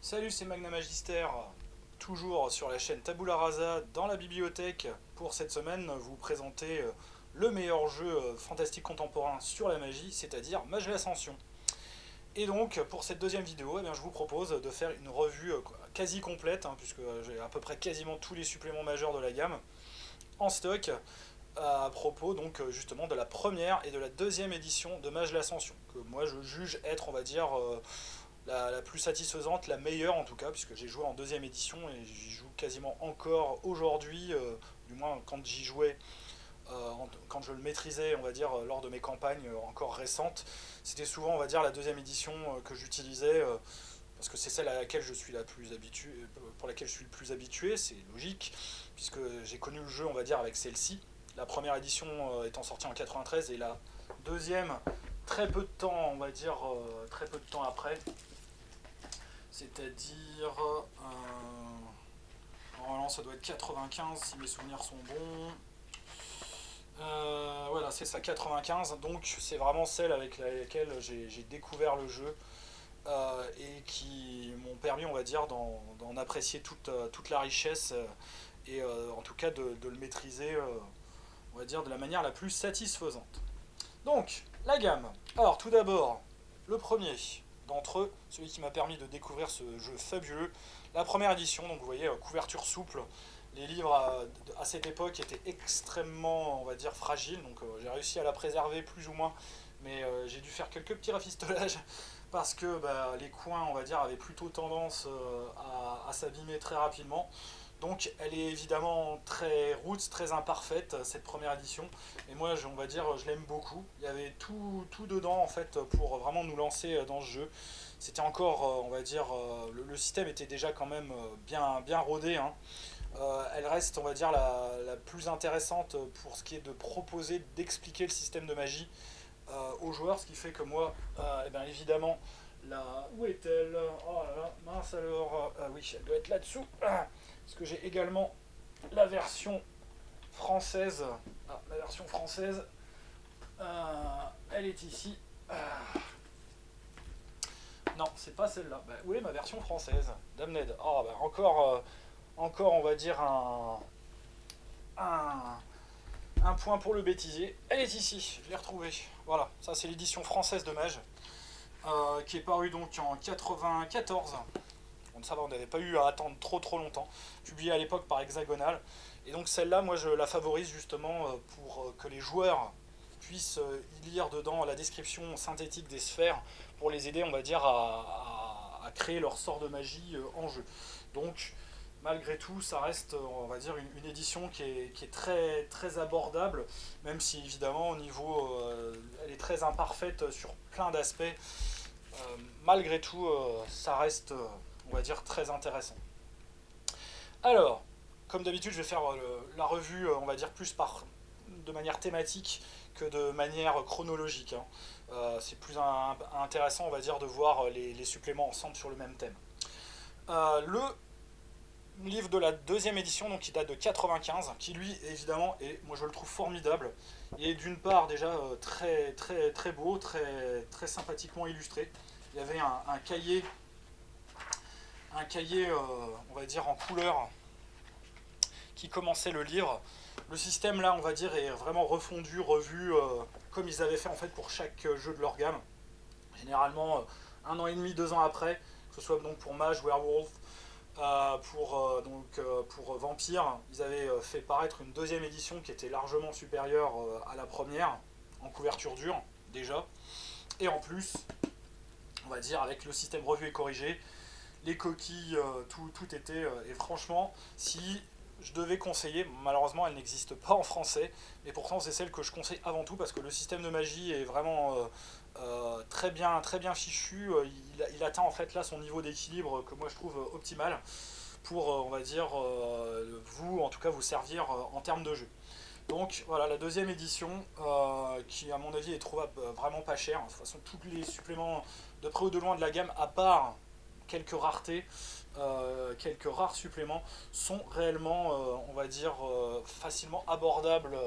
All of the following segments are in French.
Salut, c'est Magna Magister, toujours sur la chaîne Tabula Rasa dans la bibliothèque. Pour cette semaine, vous présenter le meilleur jeu fantastique contemporain sur la magie, c'est-à-dire Mage de l'Ascension. Et donc, pour cette deuxième vidéo, eh bien, je vous propose de faire une revue quasi complète, puisque j'ai à peu près quasiment tous les suppléments majeurs de la gamme en stock, à propos donc justement de la première et de la deuxième édition de Mage de l'Ascension, que moi je juge être, on va dire, la plus satisfaisante, la meilleure en tout cas, puisque j'ai joué en deuxième édition et j'y joue quasiment encore aujourd'hui, du moins quand j'y jouais, quand je le maîtrisais, on va dire, lors de mes campagnes encore récentes, c'était souvent, on va dire, la deuxième édition que j'utilisais, parce que c'est celle à laquelle je suis la plus habitué, pour laquelle je suis le plus habitué, c'est logique, puisque j'ai connu le jeu, on va dire, avec celle-ci. La première édition étant sortie en 93 et la deuxième très peu de temps, on va dire, très peu de temps après, c'est-à-dire, normalement ça doit être 95 si mes souvenirs sont bons. Voilà, c'est ça, 95. Donc c'est vraiment celle avec laquelle j'ai découvert le jeu et qui m'ont permis, on va dire, d'en apprécier toute la richesse et en tout cas de le maîtriser, on va dire, de la manière la plus satisfaisante. Donc, la gamme. Alors, tout d'abord, le premier d'entre eux, celui qui m'a permis de découvrir ce jeu fabuleux, la première édition, donc vous voyez, couverture souple. Les livres à cette époque étaient extrêmement, on va dire, fragiles, donc j'ai réussi à la préserver plus ou moins, mais j'ai dû faire quelques petits rafistolages parce que les coins, on va dire, avaient plutôt tendance à s'abîmer très rapidement. Donc elle est évidemment très roots, très imparfaite, cette première édition. Et moi, on va dire, je l'aime beaucoup. Il y avait tout dedans, en fait, pour vraiment nous lancer dans ce jeu. C'était encore, on va dire, le système était déjà quand même bien rodé, hein. Elle reste, on va dire, la plus intéressante pour ce qui est de proposer, d'expliquer le système de magie aux joueurs, ce qui fait que moi, eh bien, évidemment, où est-elle? Oh là là, mince alors, oui, elle doit être là-dessous, parce que j'ai également la version française. Ah, la version française, elle est ici. Non, c'est pas celle-là. Où est ma version française? Damned. Oh, encore, on va dire, un, un point pour le bêtisier. Elle est ici, je l'ai retrouvée. Voilà, ça c'est l'édition française de Mage, qui est parue donc en 94. Donc ça va, on n'avait pas eu à attendre trop longtemps. Publiée à l'époque par Hexagonal. Et donc celle-là, moi je la favorise justement pour que les joueurs puissent y lire dedans la description synthétique des sphères pour les aider, on va dire, à créer leur sort de magie en jeu. Donc malgré tout, ça reste, on va dire, une édition qui est très abordable, même si évidemment au niveau, elle est très imparfaite sur plein d'aspects. Malgré tout, ça reste, on va dire, très intéressant. Alors, comme d'habitude, je vais faire la revue, on va dire, de manière thématique que de manière chronologique, hein. C'est plus intéressant, on va dire, de voir les suppléments ensemble sur le même thème. Le livre de la deuxième édition, donc qui date de 95, qui lui évidemment est, moi je le trouve formidable. Il est d'une part déjà très beau, très sympathiquement illustré. Il y avait un cahier, on va dire en couleur, qui commençait le livre. Le système là, on va dire, est vraiment refondu, revu, comme ils avaient fait en fait pour chaque jeu de leur gamme. Généralement, un an et demi, 2 ans après, que ce soit donc pour Mage, Werewolf, pour Vampire, ils avaient fait paraître une deuxième édition qui était largement supérieure à la première, en couverture dure, déjà. Et en plus, on va dire, avec le système revu et corrigé, les coquilles, tout était. Et franchement, si je devais conseiller, malheureusement elle n'existe pas en français, mais pourtant c'est celle que je conseille avant tout parce que le système de magie est vraiment très bien fichu. Il atteint en fait là son niveau d'équilibre que moi je trouve optimal pour, on va dire, vous, en tout cas, vous servir en termes de jeu. Donc voilà, la deuxième édition, qui à mon avis est trouvable vraiment pas cher. De toute façon, tous les suppléments de près ou de loin de la gamme, à part quelques raretés, quelques rares suppléments, sont réellement, on va dire, facilement abordables,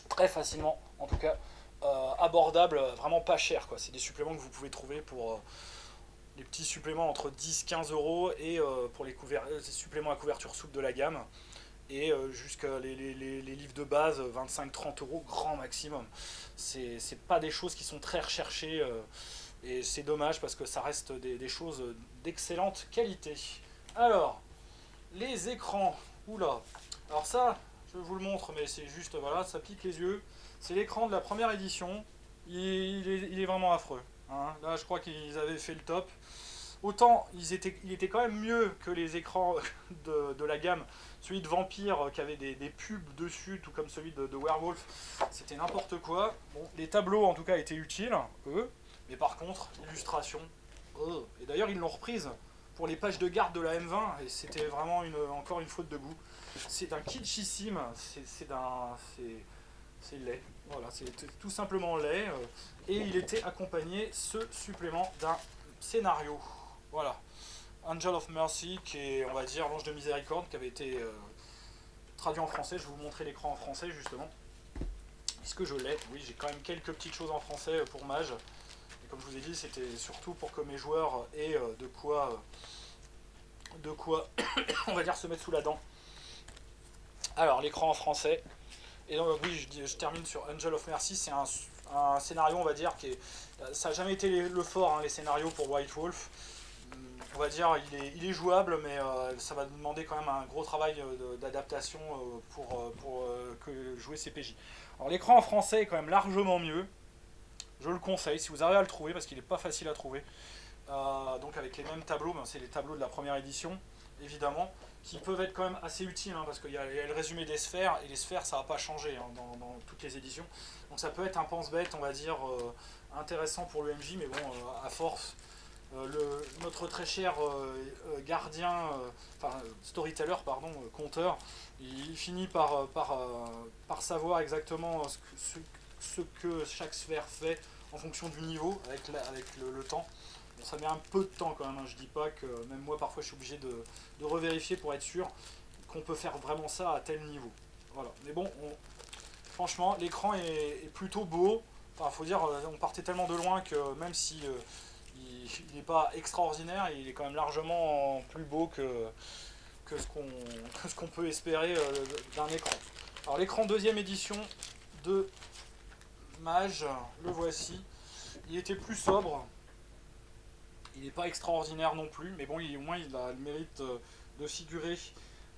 très facilement en tout cas, abordables, vraiment pas cher, quoi. C'est des suppléments que vous pouvez trouver pour petits suppléments entre 10-15 € et pour les suppléments à couverture souple de la gamme. Et jusqu'à les livres de base, 25-30 € grand maximum. C'est pas des choses qui sont très recherchées et c'est dommage parce que ça reste des choses d'excellente qualité. Alors, les écrans, oula, alors ça, je vous le montre, mais c'est juste, voilà, ça pique les yeux. C'est l'écran de la première édition, il est vraiment affreux. Hein. Là, je crois qu'ils avaient fait le top. Autant il était quand même mieux que les écrans de la gamme. Celui de Vampire qui avait des pubs dessus, tout comme celui de Werewolf, c'était n'importe quoi. Bon, les tableaux en tout cas étaient utiles, eux, mais par contre, l'illustration, et d'ailleurs ils l'ont reprise pour les pages de garde de la M20, et c'était vraiment encore une faute de goût. C'est d'un kitschissime, c'est laid, voilà, c'est tout simplement laid, et il était accompagné, ce supplément, d'un scénario. Voilà, Angel of Mercy, qui est, on va dire, l'ange de miséricorde, qui avait été traduit en français. Je vais vous montrer l'écran en français, justement. Puisque je l'ai, oui, j'ai quand même quelques petites choses en français pour Mage. Et comme je vous ai dit, c'était surtout pour que mes joueurs aient de quoi, on va dire, se mettre sous la dent. Alors, l'écran en français. Et donc, oui, je termine sur Angel of Mercy. C'est un scénario, on va dire, ça n'a jamais été le fort, hein, les scénarios pour White Wolf. On va dire il est jouable, mais ça va demander quand même un gros travail d'adaptation pour jouer CPJ. Alors l'écran en français est quand même largement mieux, je le conseille si vous arrivez à le trouver parce qu'il n'est pas facile à trouver. Donc avec les mêmes tableaux, ben c'est les tableaux de la première édition évidemment, qui peuvent être quand même assez utiles hein, parce qu'il y a le résumé des sphères, et les sphères ça va pas changer hein, dans toutes les éditions. Donc ça peut être un pense-bête on va dire intéressant pour le MJ, mais bon à force. Notre très cher gardien, storyteller, pardon, conteur, il finit par savoir exactement ce que chaque sphère fait en fonction du niveau, avec le temps. Bon, ça met un peu de temps quand même, hein. Je dis pas que même moi parfois je suis obligé de revérifier pour être sûr qu'on peut faire vraiment ça à tel niveau. Voilà. Mais bon, franchement, l'écran est plutôt beau. Enfin, faut dire, on partait tellement de loin que même si il n'est pas extraordinaire, il est quand même largement plus beau que ce qu'on peut espérer d'un écran. Alors l'écran deuxième édition de Mage, le voici. Il était plus sobre, il n'est pas extraordinaire non plus, mais bon, au moins il a le mérite de figurer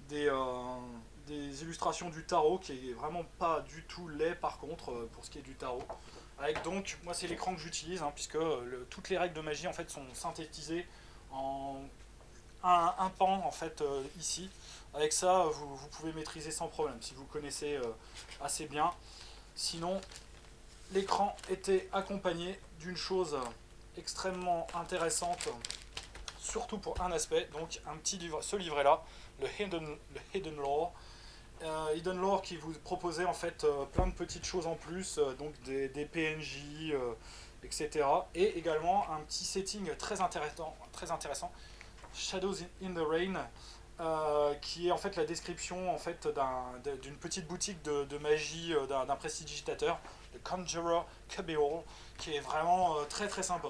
des illustrations du tarot, qui est vraiment pas du tout laid par contre, pour ce qui est du tarot. Avec donc, moi c'est l'écran que j'utilise, hein, puisque toutes les règles de magie en fait sont synthétisées en un pan en fait ici. Avec ça, vous pouvez maîtriser sans problème, si vous connaissez assez bien. Sinon, l'écran était accompagné d'une chose extrêmement intéressante, surtout pour un aspect, donc un petit livre, ce livret-là, le Hidden Lore. Hidden Lore qui vous proposait en fait plein de petites choses en plus, donc des PNJ, etc. Et également un petit setting très intéressant, Shadows in the Rain, qui est en fait la description en fait d'une petite boutique de magie d'un prestidigitateur, le Conjurer Cabal, qui est vraiment très très sympa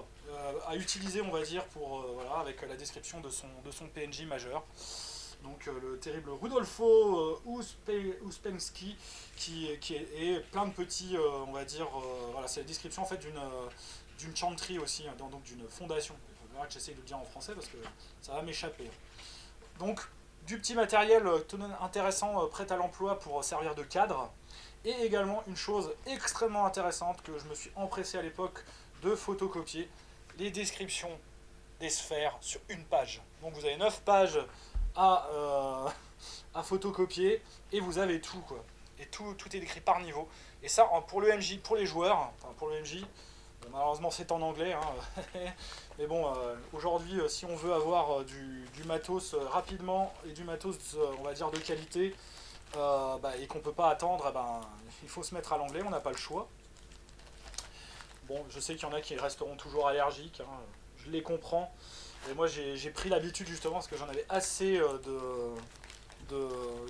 à utiliser on va dire pour voilà, avec la description de son PNJ majeur. Donc le terrible Rudolfo Uspensky qui est plein de petits, on va dire, voilà, c'est la description en fait d'une chantry aussi, hein, donc d'une fondation. Il faudra que j'essaye de le dire en français parce que ça va m'échapper. Donc du petit matériel intéressant, prêt à l'emploi pour servir de cadre, et également une chose extrêmement intéressante que je me suis empressé à l'époque de photocopier, les descriptions des sphères sur une page. Donc vous avez 9 pages à photocopier et vous avez tout quoi. Et tout est décrit par niveau. Et ça pour le MJ, pour les joueurs, enfin pour le MJ, bon, malheureusement c'est en anglais, hein, mais bon aujourd'hui si on veut avoir du matos rapidement et du matos on va dire de qualité et qu'on peut pas attendre, il faut se mettre à l'anglais, on n'a pas le choix. Bon, je sais qu'il y en a qui resteront toujours allergiques, hein, je les comprends. Et moi j'ai pris l'habitude justement parce que j'en avais assez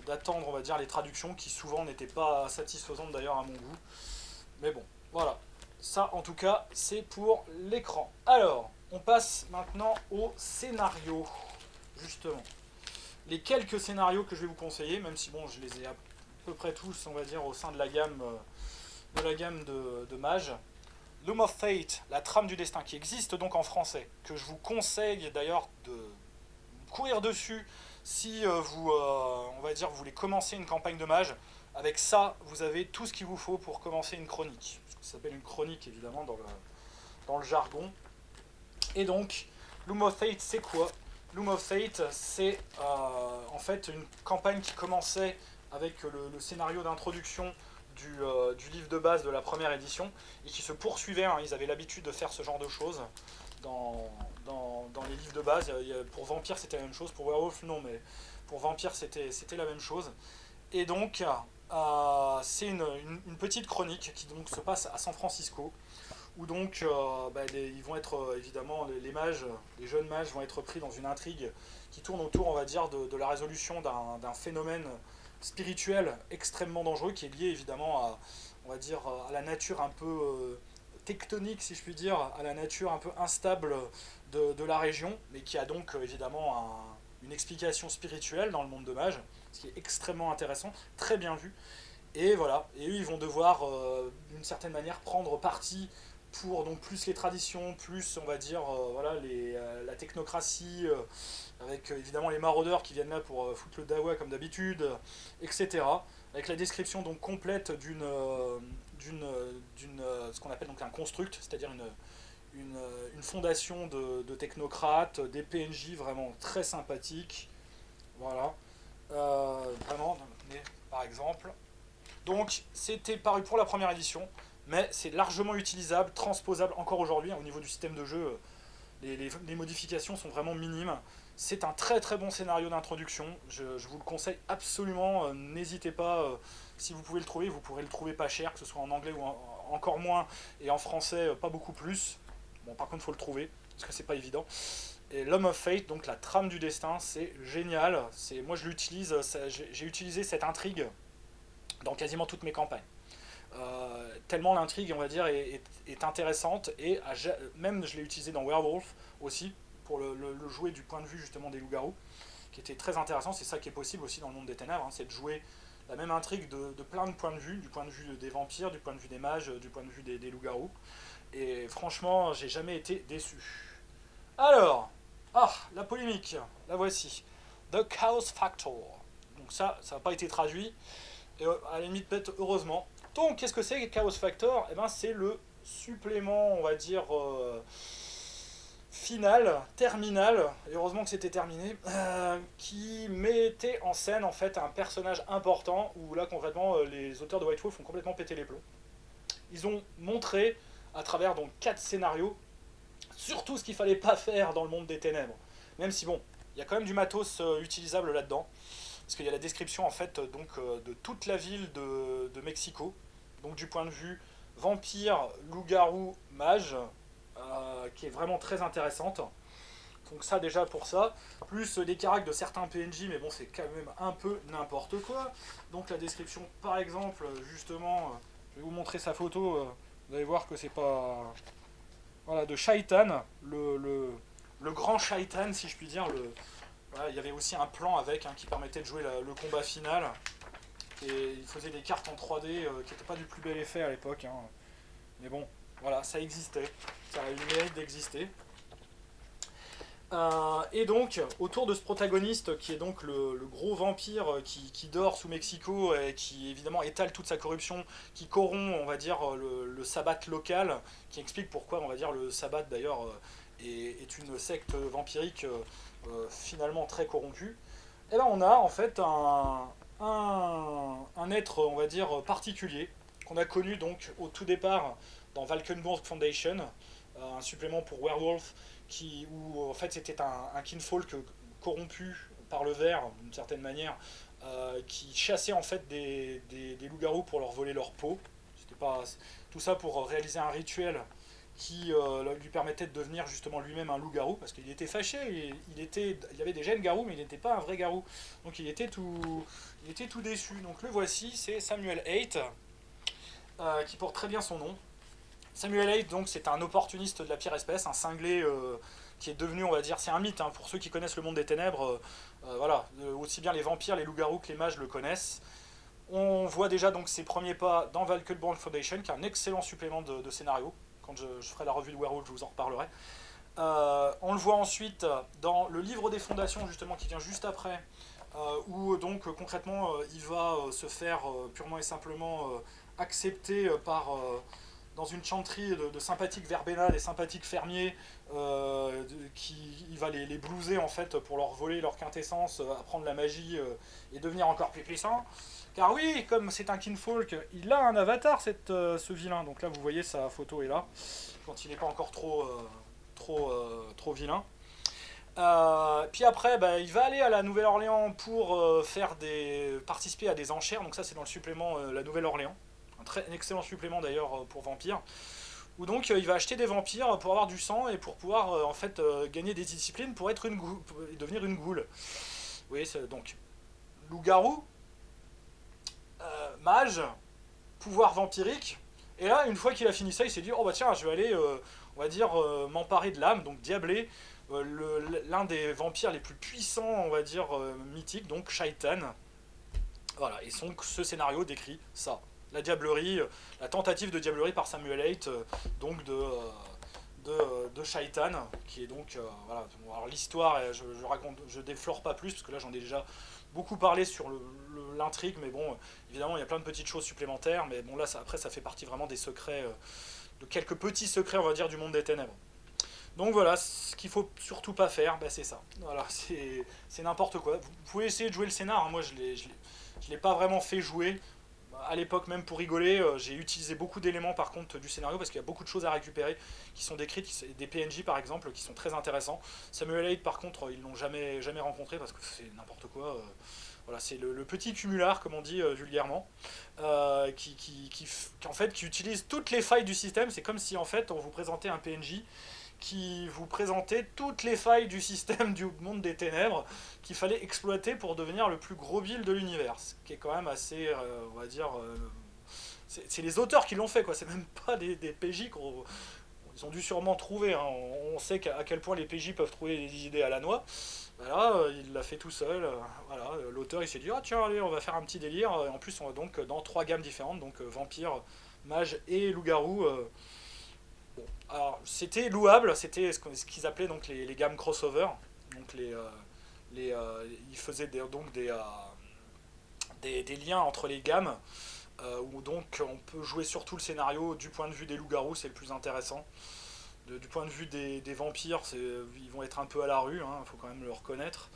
d'attendre on va dire les traductions qui souvent n'étaient pas satisfaisantes d'ailleurs à mon goût. Mais bon, voilà. Ça en tout cas c'est pour l'écran. Alors, on passe maintenant au scénario, justement. Les quelques scénarios que je vais vous conseiller, même si bon, je les ai à peu près tous, on va dire, au sein de la gamme de mages. Loom of Fate, la trame du destin, qui existe donc en français, que je vous conseille d'ailleurs de courir dessus si on va dire, vous voulez commencer une campagne de mage. Avec ça, vous avez tout ce qu'il vous faut pour commencer une chronique. Ça s'appelle une chronique, évidemment, dans le jargon. Et donc, Loom of Fate, c'est quoi? Loom of Fate, c'est en fait une campagne qui commençait avec le scénario d'introduction du livre de base de la première édition et qui se poursuivait. Hein, ils avaient l'habitude de faire ce genre de choses dans les livres de base. Pour Vampire, c'était la même chose. Pour Werewolf, non, mais pour Vampire, c'était la même chose. Et donc, c'est une petite chronique qui donc se passe à San Francisco, où donc ils vont être évidemment les mages, les jeunes mages vont être pris dans une intrigue qui tourne autour, on va dire, de la résolution d'un phénomène spirituel extrêmement dangereux qui est lié évidemment à, on va dire, à la nature un peu tectonique, si je puis dire, à la nature un peu instable de la région, mais qui a donc évidemment une explication spirituelle dans le monde de mages, ce qui est extrêmement intéressant, très bien vu. Et voilà, et eux ils vont devoir d'une certaine manière prendre parti pour donc plus les traditions, plus on va dire voilà la technocratie, avec évidemment les maraudeurs qui viennent là pour foutre le dawa comme d'habitude, etc. Avec la description donc complète ce qu'on appelle donc un construct, c'est-à-dire une fondation de technocrates, des PNJ vraiment très sympathiques, voilà. Vraiment, par exemple. Donc c'était paru pour la première édition, mais c'est largement utilisable, transposable encore aujourd'hui. Au niveau du système de jeu, les modifications sont vraiment minimes. C'est un très très bon scénario d'introduction, je vous le conseille absolument, n'hésitez pas, si vous pouvez le trouver, vous pourrez le trouver pas cher, que ce soit en anglais ou encore moins, et en français pas beaucoup plus. Bon, par contre il faut le trouver, parce que c'est pas évident. Et Loom of Fate, donc la trame du destin, c'est génial. Moi je l'utilise, j'ai utilisé cette intrigue dans quasiment toutes mes campagnes. Tellement l'intrigue, on va dire, est intéressante, et même je l'ai utilisé dans Werewolf aussi, pour le jouer du point de vue justement des loups-garous, qui était très intéressant. C'est ça qui est possible aussi dans le monde des ténèbres, hein, c'est de jouer la même intrigue de plein de points de vue, du point de vue des vampires, du point de vue des mages, du point de vue des loups-garous. Et franchement, j'ai jamais été déçu. Alors, la polémique, la voici. The Chaos Factor. Donc ça n'a pas été traduit, et à la limite peut-être heureusement. Donc qu'est-ce que c'est Chaos Factor? Eh ben, c'est le supplément, on va dire, final, terminal, et heureusement que c'était terminé, qui mettait en scène en fait un personnage important, où là concrètement les auteurs de White Wolf ont complètement pété les plombs. Ils ont montré à travers donc 4 scénarios surtout ce qu'il fallait pas faire dans le monde des ténèbres. Même si bon, il y a quand même du matos utilisable là-dedans, parce qu'il y a la description en fait de toute la ville de Mexico, donc du point de vue vampire, loup-garou, mage, qui est vraiment très intéressante. Donc ça déjà pour ça, plus les caractères de certains PNJ, mais bon c'est quand même un peu n'importe quoi. Donc la description par exemple, justement, je vais vous montrer sa photo, vous allez voir que c'est pas... Voilà, de Shaitan, le grand Shaitan si je puis dire. Voilà, il y avait aussi un plan avec qui permettait de jouer le combat final. Et il faisait des cartes en 3D qui n'étaient pas du plus bel effet à l'époque. Hein. Mais bon, voilà, ça existait. Ça a eu le mérite d'exister. Et donc, autour de ce protagoniste, qui est donc le gros vampire qui dort sous Mexico et qui évidemment étale toute sa corruption, qui corrompt, on va dire, le sabbat local, qui explique pourquoi, on va dire, le sabbat d'ailleurs est une secte vampirique finalement très corrompue. Et là, on a en fait un être, on va dire, particulier, qu'on a connu donc au tout départ dans Valkenburg Foundation, un supplément pour Werewolf, où en fait c'était un kinfolk corrompu par le ver d'une certaine manière, qui chassait en fait des loups-garous pour leur voler leur peau. C'était pas tout ça pour réaliser un rituel qui lui permettait de devenir justement lui-même un loup-garou, parce qu'il était fâché, il y avait des gènes garous, mais il n'était pas un vrai garou. Donc il était tout déçu. Donc le voici, c'est Samuel Haight, qui porte très bien son nom. Samuel Haight, donc, c'est un opportuniste de la pire espèce, un cinglé qui est devenu, on va dire, c'est un mythe, hein, pour ceux qui connaissent le monde des ténèbres, voilà, aussi bien les vampires, les loups-garous que les mages le connaissent. On voit déjà donc ses premiers pas dans Valkyrie Foundation, qui est un excellent supplément de scénario. Quand je ferai la revue de Werewolf, je vous en reparlerai. On le voit ensuite dans le livre des fondations, justement, qui vient juste après, où donc concrètement il va se faire purement et simplement accepter dans une chanterie de sympathiques verbena, des sympathiques fermiers, il va les blouser en fait pour leur voler leur quintessence, apprendre la magie et devenir encore plus puissant. Car oui, comme c'est un kinfolk, il a un avatar, ce vilain. Donc là, vous voyez, sa photo est là, quand il n'est pas encore trop vilain. Puis après, bah, il va aller à la Nouvelle-Orléans pour participer à des enchères. Donc ça, c'est dans le supplément La Nouvelle-Orléans. Un excellent supplément d'ailleurs pour vampires. Où donc il va acheter des vampires pour avoir du sang et pour pouvoir en fait gagner des disciplines pour être pour devenir une goule. Oui, donc loup-garou, mage, pouvoir vampirique. Et là, une fois qu'il a fini ça, il s'est dit, oh bah tiens, je vais aller, on va dire, m'emparer de l'âme, donc diabler l'un des vampires les plus puissants, on va dire, mythiques, donc Shaitan. Voilà, et ce scénario décrit ça. La diablerie, la tentative de diablerie par Samuel Haight, donc de Shaitan, qui est donc, voilà, alors l'histoire, je déflore pas plus, parce que là j'en ai déjà beaucoup parlé sur l'intrigue, mais bon, évidemment il y a plein de petites choses supplémentaires, mais bon là après ça fait partie vraiment des secrets, de quelques petits secrets on va dire du monde des ténèbres. Donc voilà, ce qu'il faut surtout pas faire, bah, c'est ça. Voilà, c'est n'importe quoi. Vous pouvez essayer de jouer le scénar, hein. Moi je l'ai pas vraiment fait jouer. À l'époque, même pour rigoler, j'ai utilisé beaucoup d'éléments par contre du scénario parce qu'il y a beaucoup de choses à récupérer qui sont décrites, des PNJ par exemple qui sont très intéressants. Samuel Haight par contre, ils l'ont jamais rencontré parce que c'est n'importe quoi. Voilà, c'est le petit cumulard comme on dit vulgairement, en fait qui utilise toutes les failles du système. C'est comme si en fait on vous présentait un PNJ qui vous présentait toutes les failles du système du monde des ténèbres qu'il fallait exploiter pour devenir le plus gros build de l'univers. Ce qui est quand même assez, on va dire... c'est les auteurs qui l'ont fait, quoi. C'est même pas des PJ ils ont dû sûrement trouver. Hein. On sait à quel point les PJ peuvent trouver des idées à la noix. Voilà, il l'a fait tout seul. Voilà, l'auteur il s'est dit ah tiens allez on va faire un petit délire. Et en plus on va donc dans 3 gammes différentes, donc vampire, mage et loup-garou. Bon, alors c'était louable, c'était ce qu'ils appelaient donc les gammes crossover. Donc ils faisaient donc des liens entre les gammes, où donc on peut jouer surtout le scénario du point de vue des loups-garous, c'est le plus intéressant. Du point de vue des vampires, ils vont être un peu à la rue, hein, faut quand même le reconnaître.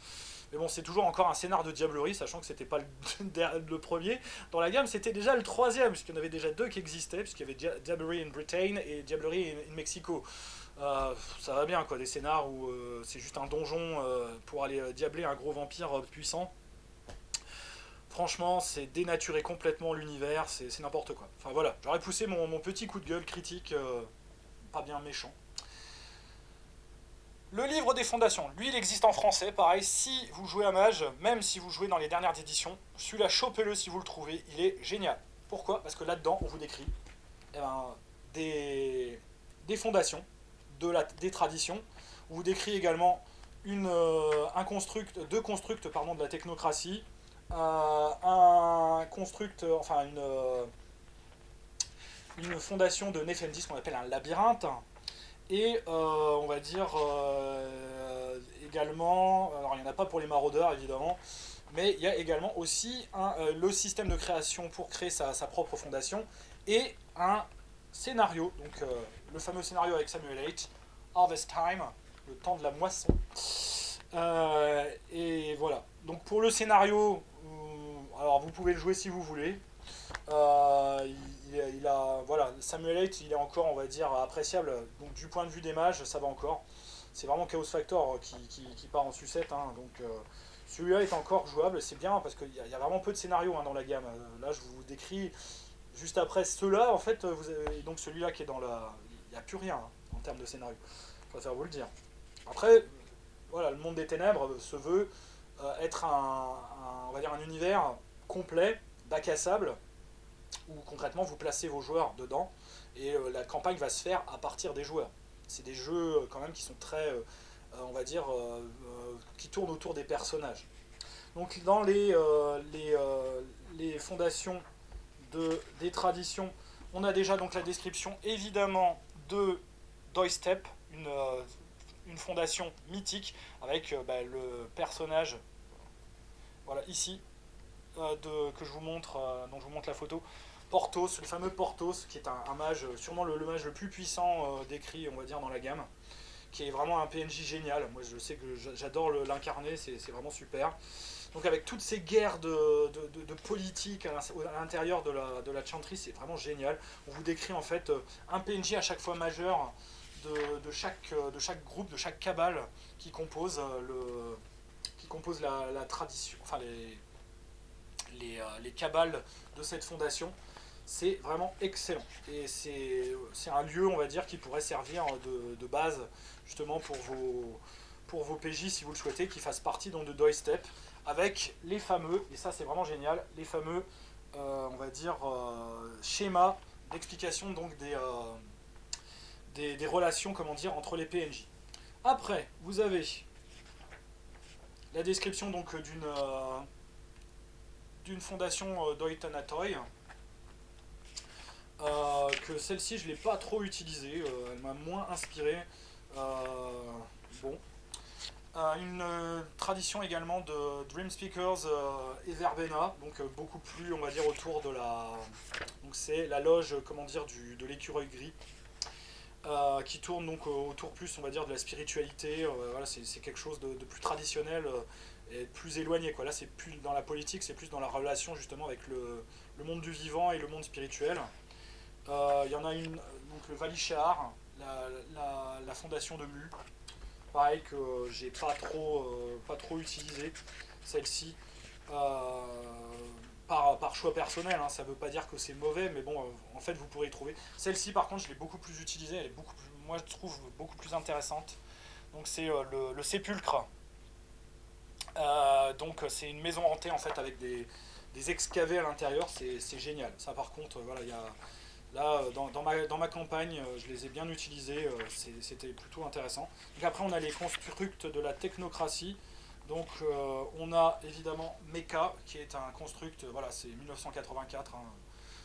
Mais bon, c'est toujours encore un scénar de diablerie, sachant que c'était pas le premier. Dans la gamme, c'était déjà le troisième, puisqu'il y en avait déjà 2 qui existaient, puisqu'il y avait Diablerie in Britain et Diablerie in Mexico. Ça va bien, quoi, des scénars où c'est juste un donjon pour aller diabler un gros vampire puissant. Franchement, c'est dénaturer complètement l'univers, c'est n'importe quoi. Enfin voilà, j'aurais poussé mon petit coup de gueule critique, pas bien méchant. Le livre des fondations, lui il existe en français, pareil, si vous jouez à mage, même si vous jouez dans les dernières éditions, celui-là chopez-le si vous le trouvez, il est génial. Pourquoi? Parce que là-dedans on vous décrit eh ben, des fondations, des traditions, on vous décrit également deux constructs pardon, de la technocratie, un construct, enfin une fondation de Nefendis qu'on appelle un labyrinthe, et on va dire également, alors il n'y en a pas pour les maraudeurs évidemment, mais il y a également aussi le système de création pour créer sa propre fondation et un scénario, donc le fameux scénario avec Samuel Haight, Harvest Time, le temps de la moisson. Et voilà. Donc pour le scénario, alors vous pouvez le jouer si vous voulez. Voilà, Samuel Haight, il est encore, on va dire, appréciable. Donc du point de vue des mages, ça va encore. C'est vraiment Chaos Factor qui part en sucette. Hein, donc celui-là est encore jouable. C'est bien parce qu'il y a vraiment peu de scénarios hein, dans la gamme. Là, je vous décris juste après ceux-là. En fait, et donc celui-là qui est dans la, il n'y a plus rien hein, en termes de scénario. Je préfère vous le dire. Après, voilà, le monde des ténèbres se veut être on va dire un univers complet, bac à sable, où concrètement vous placez vos joueurs dedans, et la campagne va se faire à partir des joueurs. C'est des jeux quand même qui sont très, on va dire, qui tournent autour des personnages. Donc dans les fondations des traditions, on a déjà donc la description évidemment de Doistep, une fondation mythique avec le personnage, voilà ici, que je vous montre, dont je vous montre la photo, Porthos, le fameux Porthos, qui est un mage, sûrement le mage le plus puissant décrit, on va dire, dans la gamme, qui est vraiment un PNJ génial. Moi, je sais que j'adore l'incarner, c'est vraiment super. Donc avec toutes ces guerres de politique à l'intérieur de la Chantry, c'est vraiment génial. On vous décrit en fait un PNJ à chaque fois majeur de chaque groupe, de chaque cabale qui compose, la tradition, enfin les cabales de cette fondation. C'est vraiment excellent. Et c'est un lieu, on va dire, qui pourrait servir de base justement pour vos PJ, si vous le souhaitez, qui fassent partie donc, de Doistep, avec les fameux, et ça c'est vraiment génial, les fameux, on va dire, schémas d'explication donc des relations, comment dire, entre les PNJ. Après, vous avez la description donc d'une fondation Doitanatoy, que celle-ci je ne l'ai pas trop utilisée, elle m'a moins inspiré. Bon. Une tradition également de Dream Speakers et Verbena, donc beaucoup plus on va dire autour de la. Donc c'est la loge, comment dire, de l'écureuil gris. Qui tourne donc autour plus on va dire de la spiritualité, voilà, c'est quelque chose de plus traditionnel et plus éloigné quoi. Là c'est plus dans la politique, c'est plus dans la relation justement avec le monde du vivant et le monde spirituel. Il y en a une, donc le Valishar, la fondation de Mu, pareil que j'ai pas trop utilisé celle-ci. Par choix personnel, hein, ça veut pas dire que c'est mauvais, mais bon, en fait, vous pourrez y trouver. Celle-ci, par contre, je l'ai beaucoup plus utilisée, elle est moi, je trouve beaucoup plus intéressante. Donc, c'est le Sépulcre. Donc, c'est une maison hantée, en fait, avec des excavés à l'intérieur, c'est génial. Ça, par contre, voilà, il y a. Là, dans ma campagne, je les ai bien utilisés, c'était plutôt intéressant. Donc après, on a les constructs de la technocratie. Donc on a évidemment Mecha, qui est un construct, voilà, c'est 1984. Hein.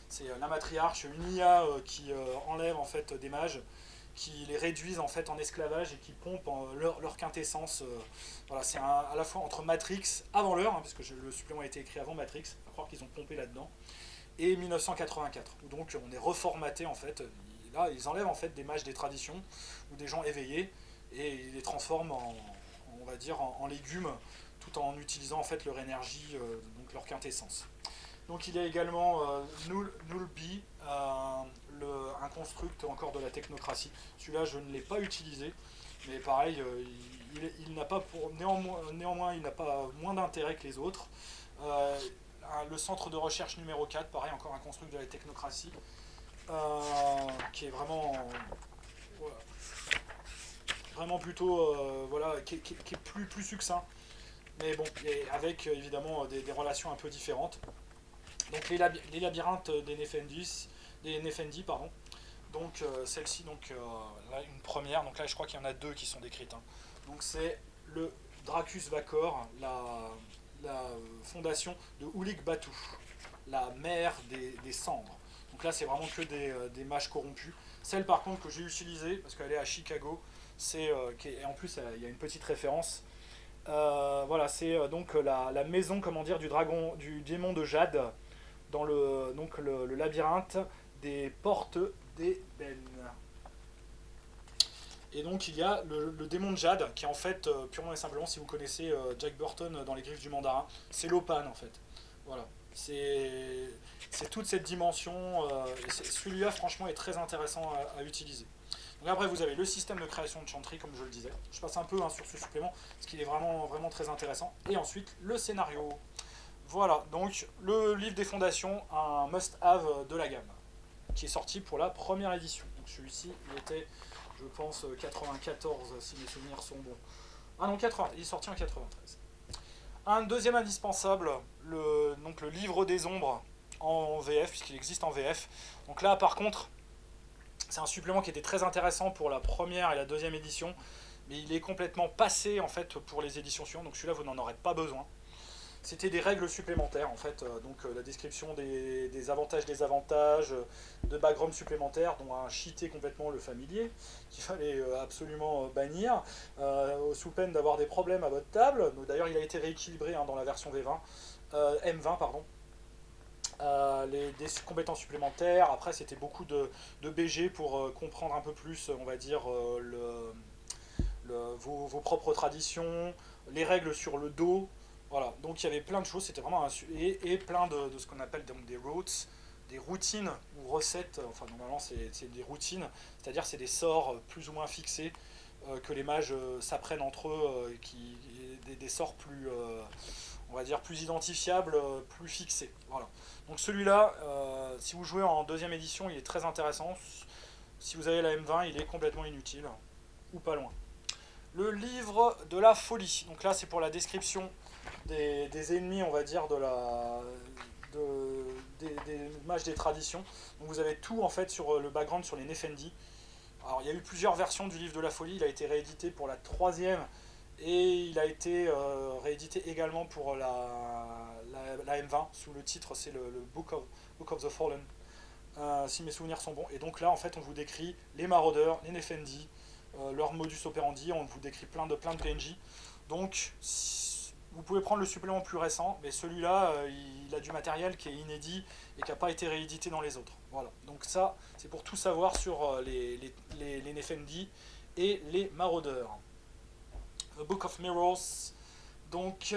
C'est la matriarche, une IA qui enlève en fait des mages, qui les réduisent en fait en esclavage et qui pompent leur quintessence. Voilà, c'est à la fois entre Matrix, avant l'heure, hein, parce que le supplément a été écrit avant Matrix, il faut croire qu'ils ont pompé là-dedans, et 1984, où donc on est reformaté en fait. Là, ils enlèvent en fait des mages des traditions ou des gens éveillés et ils les transforment on va dire, en légumes, tout en utilisant en fait leur énergie, donc leur quintessence. Donc il y a également Nulbi, un construct encore de la technocratie. Celui-là, je ne l'ai pas utilisé, mais pareil, il n'a pas néanmoins, il n'a pas moins d'intérêt que les autres. Le centre de recherche numéro 4, pareil, encore un construct de la technocratie, qui est vraiment, voilà, vraiment plutôt, voilà, qui est plus succinct, mais bon, et avec évidemment des relations un peu différentes. Donc les labyrinthes des Nefendi, pardon. Donc celle-ci, donc là une première, donc là je crois qu'il y en a deux qui sont décrites. Hein. Donc c'est le Dracus Vakor, la fondation de Ulik Batu, la mère des cendres. Donc là c'est vraiment que des mages corrompus. Celle par contre que j'ai utilisée, parce qu'elle est à Chicago, et en plus il y a une petite référence. Voilà, c'est donc la maison, comment dire, du démon de Jade, dans le labyrinthe des portes d'Ébène. Et donc il y a le démon de Jade, qui est en fait, purement et simplement, si vous connaissez Jack Burton dans Les Griffes du Mandarin, c'est Lopan en fait. Voilà. C'est toute cette dimension. Celui-là, franchement, est très intéressant à utiliser. Donc après, vous avez le système de création de Chantry, comme je le disais. Je passe un peu sur ce supplément, parce qu'il est vraiment, vraiment très intéressant. Et ensuite, le scénario. Voilà, donc le livre des fondations, un must-have de la gamme, qui est sorti pour la première édition. Donc celui-ci, il était, je pense, 94, si mes souvenirs sont bons. Ah non, 80, il est sorti en 93. Un deuxième indispensable, donc le livre des ombres, en VF, puisqu'il existe en VF. Donc là, par contre, c'est un supplément qui était très intéressant pour la première et la deuxième édition, mais il est complètement passé en fait pour les éditions suivantes, donc celui-là vous n'en aurez pas besoin. C'était des règles supplémentaires en fait, la description des avantages, désavantages, de background supplémentaires, dont un cheaté complètement le familier, qu'il fallait absolument bannir, sous peine d'avoir des problèmes à votre table. Donc, d'ailleurs il a été rééquilibré dans la version V20, M20 pardon. Des compétences supplémentaires, après c'était beaucoup de BG pour comprendre un peu plus, on va dire, vos propres traditions, les règles sur le dos. Voilà, donc il y avait plein de choses, c'était vraiment et plein de ce qu'on appelle donc des routes, des routines ou recettes, enfin normalement c'est des routines, c'est-à-dire c'est des sorts plus ou moins fixés que les mages s'apprennent entre eux, des sorts plus, on va dire, plus identifiables, plus fixés. Voilà. Donc celui-là, si vous jouez en deuxième édition, il est très intéressant. Si vous avez la M20, il est complètement inutile, ou pas loin. Le livre de la folie. Donc là, c'est pour la description des ennemis, on va dire, des mages des traditions. Donc vous avez tout en fait sur le background sur les Nefendi. Alors il y a eu plusieurs versions du livre de la folie. Il a été réédité pour la troisième et il a été réédité également pour la M20 sous le titre, c'est le Book of the Fallen. Si mes souvenirs sont bons. Et donc là, en fait, on vous décrit les maraudeurs, les Nefendi, leur modus operandi, on vous décrit plein de PNJ. Donc, vous pouvez prendre le supplément plus récent, mais celui-là, il a du matériel qui est inédit et qui n'a pas été réédité dans les autres. Voilà. Donc ça, c'est pour tout savoir sur les Nefendi et les maraudeurs. The Book of Mirrors. Donc,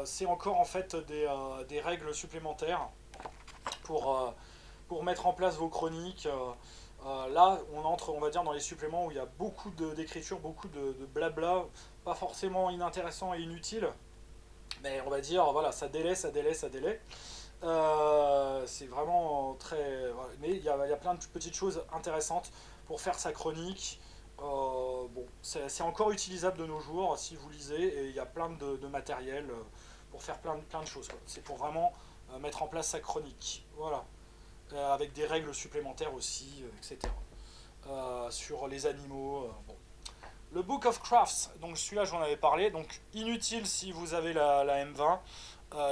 c'est encore en fait des règles supplémentaires pour mettre en place vos chroniques. Là, on entre, on va dire, dans les suppléments où il y a beaucoup d'écriture, beaucoup de blabla, pas forcément inintéressant et inutile, mais on va dire, voilà, ça délaie. C'est vraiment très... Mais il y a plein de petites choses intéressantes pour faire sa chronique. Bon, c'est encore utilisable de nos jours si vous lisez, et il y a plein de matériel pour faire plein de choses. C'est pour vraiment mettre en place sa chronique. Voilà. Avec des règles supplémentaires aussi, etc. Sur les animaux. Bon. Le Book of Crafts, donc celui-là j'en avais parlé, donc inutile si vous avez la M20.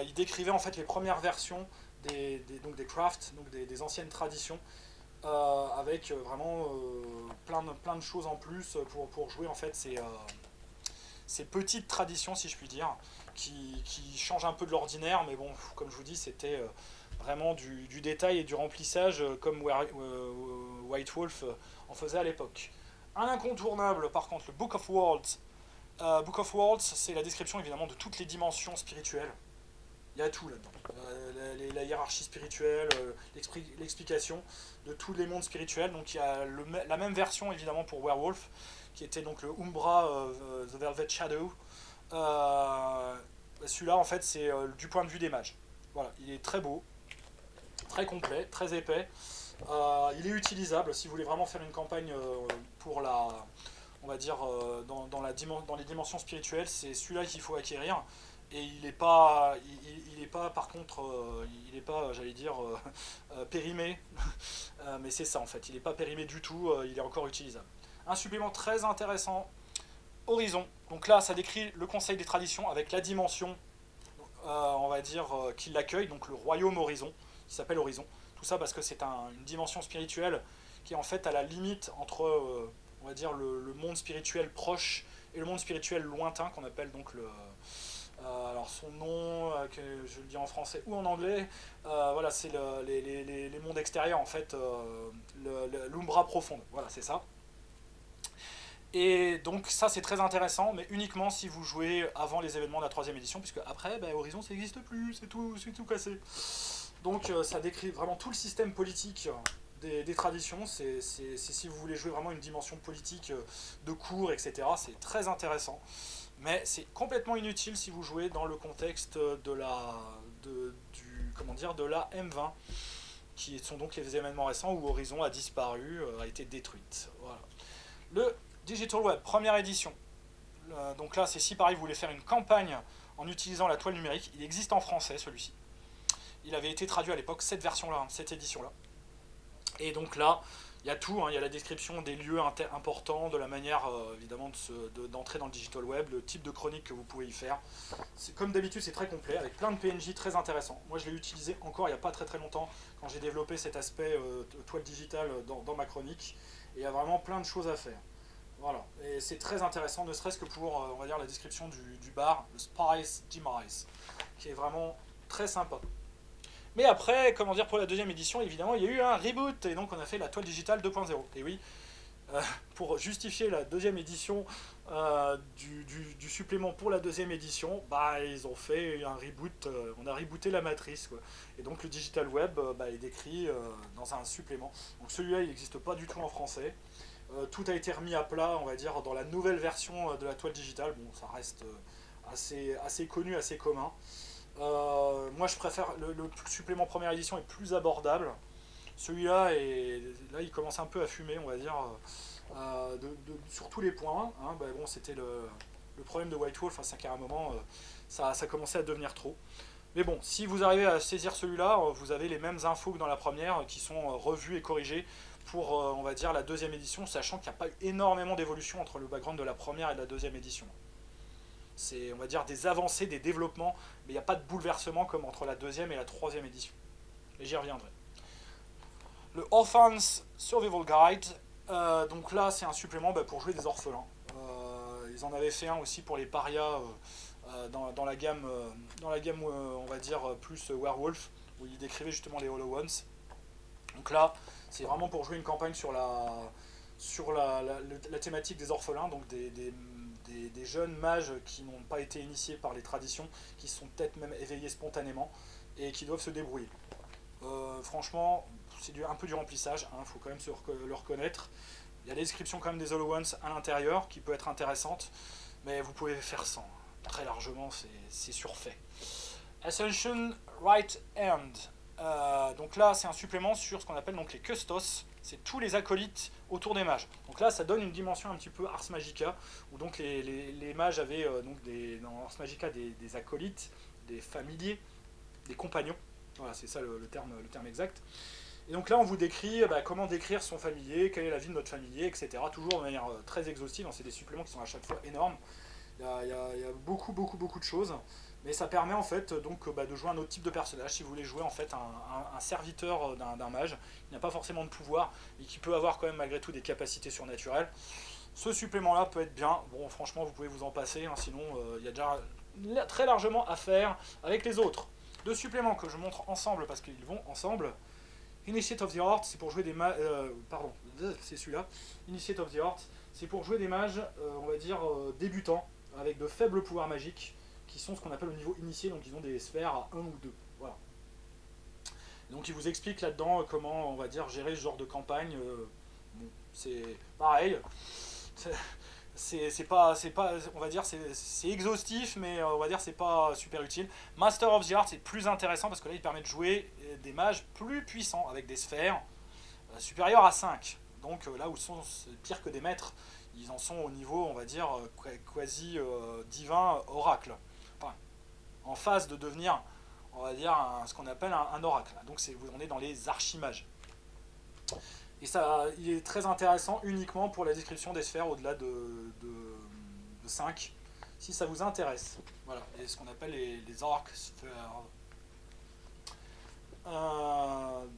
Il décrivait en fait les premières versions des crafts, donc des anciennes traditions, avec vraiment plein de choses en plus pour jouer en fait ces petites traditions, si je puis dire, qui changent un peu de l'ordinaire, mais bon, comme je vous dis, c'était vraiment du détail et du remplissage comme White Wolf en faisait à l'époque. Un incontournable, par contre, le Book of Worlds. Book of Worlds, c'est la description évidemment de toutes les dimensions spirituelles. Il y a tout là-dedans. La hiérarchie spirituelle, l'explication de tous les mondes spirituels. Donc il y a la même version évidemment pour Werewolf, qui était donc le Umbra The Velvet Shadow. Celui-là en fait c'est du point de vue des mages. Voilà, il est très beau, très complet, très épais. Il est utilisable si vous voulez vraiment faire une campagne pour on va dire dans les dimensions spirituelles. C'est celui-là qu'il faut acquérir. Et il n'est pas, par contre, il n'est pas, j'allais dire, périmé. Mais c'est ça en fait, il n'est pas périmé du tout, il est encore utilisable. Un supplément très intéressant, Horizon. Donc là, ça décrit le Conseil des Traditions avec la dimension, on va dire, qui l'accueille, donc le Royaume Horizon, qui s'appelle Horizon. Tout ça parce que c'est une dimension spirituelle qui est en fait à la limite entre, on va dire, le monde spirituel proche et le monde spirituel lointain, qu'on appelle donc alors son nom, que je le dis en français ou en anglais, voilà, c'est les mondes extérieurs en fait, l'Umbra profonde, voilà, c'est ça. Et donc ça c'est très intéressant, mais uniquement si vous jouez avant les événements de la troisième édition, puisque après, Horizon ça n'existe plus, c'est tout cassé. Donc ça décrit vraiment tout le système politique des traditions, c'est si vous voulez jouer vraiment une dimension politique de cours, etc., c'est très intéressant. Mais c'est complètement inutile si vous jouez dans le contexte de la M20, qui sont donc les événements récents où Horizon a disparu, a été détruite. Voilà. Le Digital Web, première édition. Donc là, c'est si pareil, vous voulez faire une campagne en utilisant la toile numérique, il existe en français celui-ci. Il avait été traduit à l'époque, cette version-là, hein, cette édition-là. Et donc là, il y a tout, hein, il y a la description des lieux importants, de la manière évidemment d'entrer dans le digital web, le type de chronique que vous pouvez y faire. Comme d'habitude, c'est très complet, avec plein de PNJ très intéressants. Moi, je l'ai utilisé encore il n'y a pas très très longtemps, quand j'ai développé cet aspect toile digitale dans ma chronique. Et il y a vraiment plein de choses à faire. Voilà, et c'est très intéressant, ne serait-ce que pour, on va dire, la description du bar, le Spice Demise, qui est vraiment très sympa. Mais après, comment dire, pour la deuxième édition, évidemment, il y a eu un reboot, et donc on a fait la toile digitale 2.0. Et oui, pour justifier la deuxième édition du supplément pour la deuxième édition, bah, ils ont fait un reboot, on a rebooté la matrice, quoi. Et donc le digital web bah, est décrit dans un supplément. Donc celui-là, il n'existe pas du tout en français. Tout a été remis à plat, on va dire, dans la nouvelle version de la toile digitale. Bon, ça reste assez connu, assez commun. Moi, je préfère le supplément première édition est plus abordable. Celui-là, là, il commence un peu à fumer, on va dire, sur tous les points. Hein. Bah, bon, c'était le problème de White Wolf, hein, c'est qu'à un moment, ça commençait à devenir trop. Mais bon, si vous arrivez à saisir celui-là, vous avez les mêmes infos que dans la première, qui sont revues et corrigées pour, on va dire, la deuxième édition, sachant qu'il n'y a pas eu énormément d'évolution entre le background de la première et de la deuxième édition. C'est, on va dire, des avancées, des développements, mais il n'y a pas de bouleversement comme entre la deuxième et la troisième édition. Et j'y reviendrai. Le Orphans Survival Guide, donc là c'est un supplément pour jouer des orphelins. Ils en avaient fait un aussi pour les parias dans la gamme, on va dire, plus Werewolf, où ils décrivaient justement les Hollow Ones. Donc là, c'est vraiment pour jouer une campagne sur la thématique des orphelins, donc des jeunes mages qui n'ont pas été initiés par les traditions, qui se sont peut-être même éveillés spontanément, et qui doivent se débrouiller. Franchement, c'est un peu du remplissage, il faut quand même le reconnaître. Il y a des descriptions quand même des Hollow Ones à l'intérieur, qui peut être intéressante, mais vous pouvez faire sans. Très largement, c'est surfait. Ascension Right Hand. Donc là, c'est un supplément sur ce qu'on appelle donc les Custos. C'est tous les acolytes autour des mages. Donc là, ça donne une dimension un petit peu Ars Magica, où donc les mages avaient dans Ars Magica des acolytes, des familiers, des compagnons. Voilà, c'est ça le terme exact. Et donc là, on vous décrit comment décrire son familier, quelle est la vie de notre familier, etc. Toujours de manière très exhaustive. C'est des suppléments qui sont à chaque fois énormes. Il y a beaucoup de choses. Mais ça permet en fait donc de jouer un autre type de personnage. Si vous voulez jouer en fait un serviteur d'un mage, qui n'a pas forcément de pouvoir, mais qui peut avoir quand même malgré tout des capacités surnaturelles, ce supplément-là peut être bien. Bon, franchement, vous pouvez vous en passer, hein, sinon il y a déjà très largement à faire avec les autres. Deux suppléments que je montre ensemble parce qu'ils vont ensemble. Initiate of the Heart, c'est pour jouer des mages. Pardon, c'est celui-là. Initiate of the Heart, c'est pour jouer des mages, on va dire, débutants, avec de faibles pouvoirs magiques, qui sont ce qu'on appelle au niveau initié, donc ils ont des sphères à 1 ou 2. Voilà. Donc il vous explique là-dedans comment, on va dire, gérer ce genre de campagne. Bon, c'est pareil. C'est pas, on va dire, c'est exhaustif, mais on va dire c'est pas super utile. Master of the Art, c'est plus intéressant parce que là il permet de jouer des mages plus puissants avec des sphères supérieures à 5. Donc là où sont pire que des maîtres, ils en sont au niveau, on va dire, quasi divin oracle. Enfin, en phase de devenir, on va dire, ce qu'on appelle un oracle. Donc on est dans les archimages. Et ça, il est très intéressant uniquement pour la description des sphères au-delà de 5, si ça vous intéresse. Voilà, et ce qu'on appelle les arc sphères.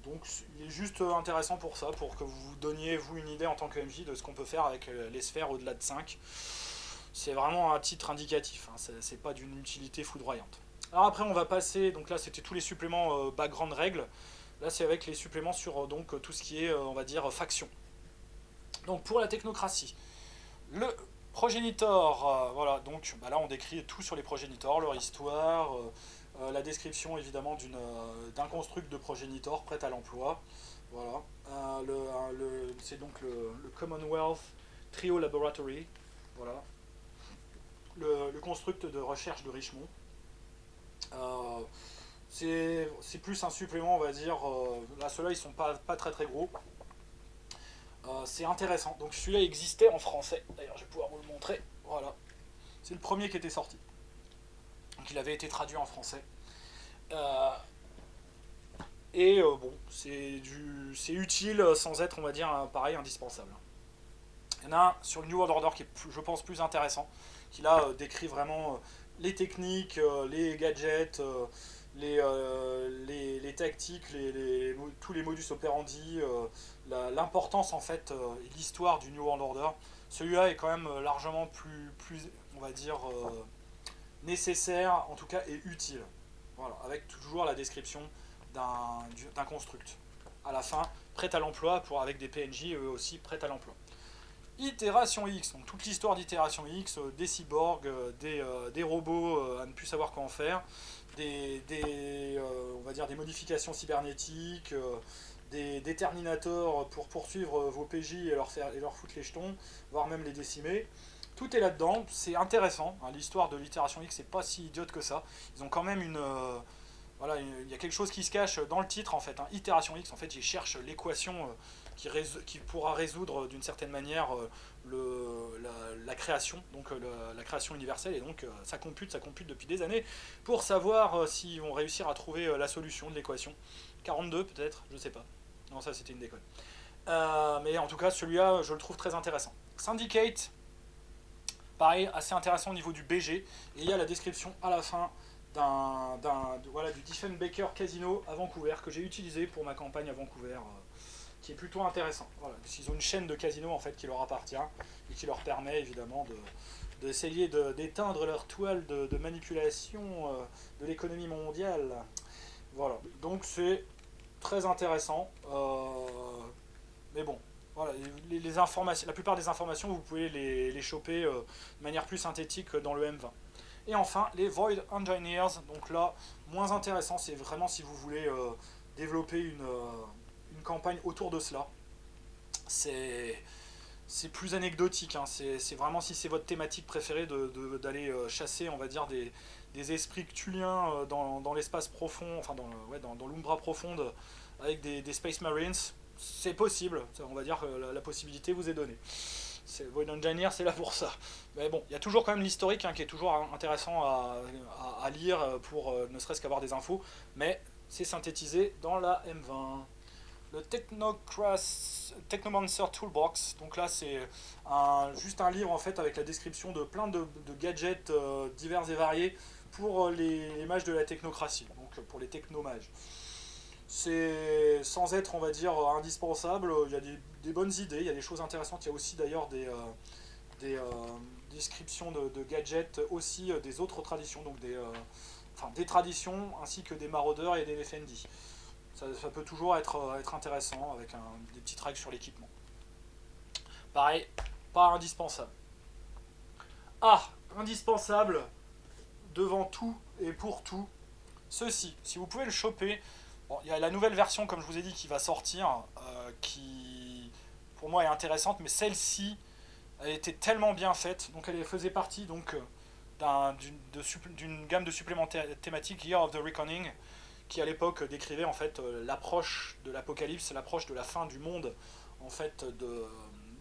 Donc il est juste intéressant pour ça, pour que vous vous donniez vous une idée en tant que MJ de ce qu'on peut faire avec les sphères au-delà de 5. C'est vraiment un titre indicatif, hein, c'est pas d'une utilité foudroyante. Alors après on va passer, donc là c'était tous les suppléments background règles. Là, c'est avec les suppléments sur donc, tout ce qui est, on va dire, faction. Donc, pour la technocratie, le progénitor, voilà, donc là, on décrit tout sur les progénitors, leur histoire, la description, évidemment, d'un construct de progénitor prêt à l'emploi. Voilà. C'est donc le Commonwealth Trio Laboratory. Voilà. Le construct de recherche de Richmond. C'est plus un supplément, on va dire. Là, ceux-là, ils sont pas très très gros. C'est intéressant. Donc celui-là existait en français. D'ailleurs, je vais pouvoir vous le montrer. Voilà. C'est le premier qui était sorti. Donc il avait été traduit en français. Et bon, c'est utile sans être, on va dire, pareil, indispensable. Il y en a un sur le New World Order qui est, je pense, plus intéressant, qui là décrit vraiment les techniques, les gadgets, les tactiques, tous les modus operandi, l'importance en fait, et l'histoire du New World Order. Celui-là est quand même largement plus on va dire, nécessaire, en tout cas, et utile. Voilà, avec toujours la description d'un construct. À la fin, prêt à l'emploi, avec des PNJ eux aussi prêts à l'emploi. Itération X, donc toute l'histoire d'Itération X, des cyborgs, des robots à ne plus savoir quoi en faire, on va dire des modifications cybernétiques, des Terminators pour poursuivre vos PJ et leur foutre les jetons, voire même les décimer. Tout est là-dedans, c'est intéressant, hein, l'histoire de l'Itération X c'est pas si idiote que ça. Ils ont quand même voilà, il y a quelque chose qui se cache dans le titre en fait, hein. Itération X, en fait, ils cherchent l'équation qui pourra résoudre d'une certaine manière la création, donc la création universelle, et donc ça compute depuis des années pour savoir s'ils vont réussir à trouver la solution de l'équation. 42 peut-être, je sais pas. Non, ça c'était une déconne. Mais en tout cas, celui-là, je le trouve très intéressant. Syndicate, pareil, assez intéressant au niveau du BG, et il y a la description à la fin voilà, du Diefenbaker Casino à Vancouver que j'ai utilisé pour ma campagne à Vancouver, qui est plutôt intéressant. Voilà, ils ont une chaîne de casinos en fait qui leur appartient et qui leur permet évidemment d'essayer d'éteindre leur toile de manipulation de l'économie mondiale. Voilà, donc c'est très intéressant. Mais bon, voilà, les informations, la plupart des informations, vous pouvez les choper de manière plus synthétique dans le M20. Et enfin, les Void Engineers, donc là, moins intéressant, c'est vraiment si vous voulez développer une campagne autour de cela. C'est plus anecdotique, hein. C'est vraiment si c'est votre thématique préférée d'aller chasser, on va dire, des esprits ctuliens dans l'espace profond, enfin dans l'Umbra profonde, avec des Space Marines, c'est possible, on va dire que la possibilité vous est donnée. Void Engineer, c'est là pour ça. Mais bon, il y a toujours quand même l'historique, hein, qui est toujours intéressant à lire pour ne serait-ce qu'avoir des infos, mais c'est synthétisé dans la M20. Le Technomancer Toolbox, donc là c'est juste un livre en fait avec la description de plein de gadgets divers et variés pour les mages de la technocratie, donc pour les technomages. C'est sans être, on va dire, indispensable. Il y a des bonnes idées, il y a des choses intéressantes. Il y a aussi d'ailleurs des descriptions de gadgets aussi des autres traditions, donc des traditions ainsi que des maraudeurs et des Defendi. Ça peut toujours être intéressant avec des petites règles sur l'équipement. Pareil, pas indispensable. Ah, indispensable devant tout et pour tout, ceci. Si vous pouvez le choper, bon, il y a la nouvelle version, comme je vous ai dit, qui va sortir, qui pour moi est intéressante, mais celle-ci, elle était tellement bien faite, donc elle faisait partie donc d'une gamme de suppléments thématiques Year of the Reckoning, qui à l'époque décrivait en fait l'approche de l'apocalypse, l'approche de la fin du monde, en fait